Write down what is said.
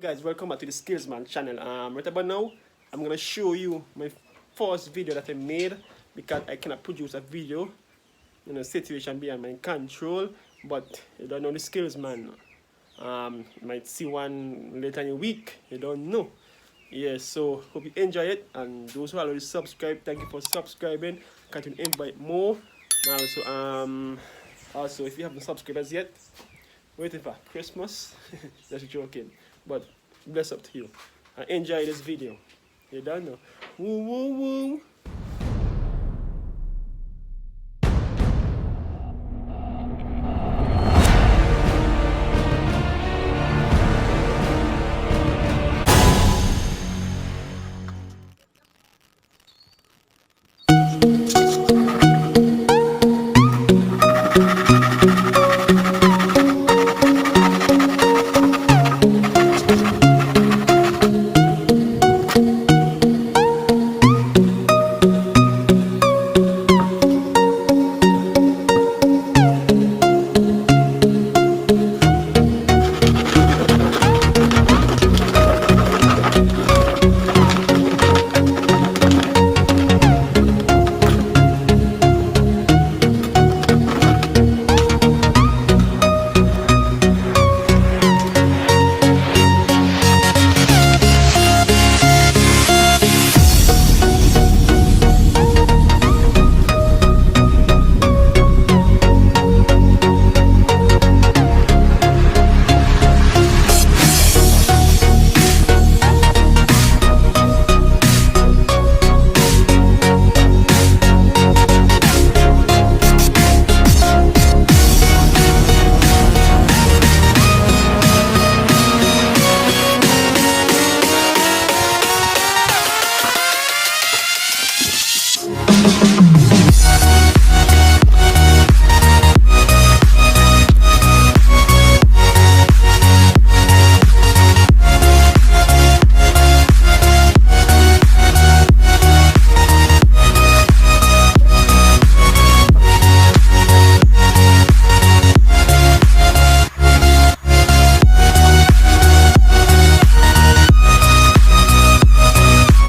Guys, welcome back to the Skillsman channel. Right about now, I'm gonna show you my first video that I made because I cannot produce a video, situation beyond my control. But you don't know the Skillsman. You might see one later in a week. You don't know. Yes, so hope you enjoy it. And those who already subscribed, thank you for subscribing. Continue to invite more. And also if you haven't subscribed as yet, waiting for Christmas. Just joking. But bless up to you. And enjoy this video. You don't know. Woo woo woo.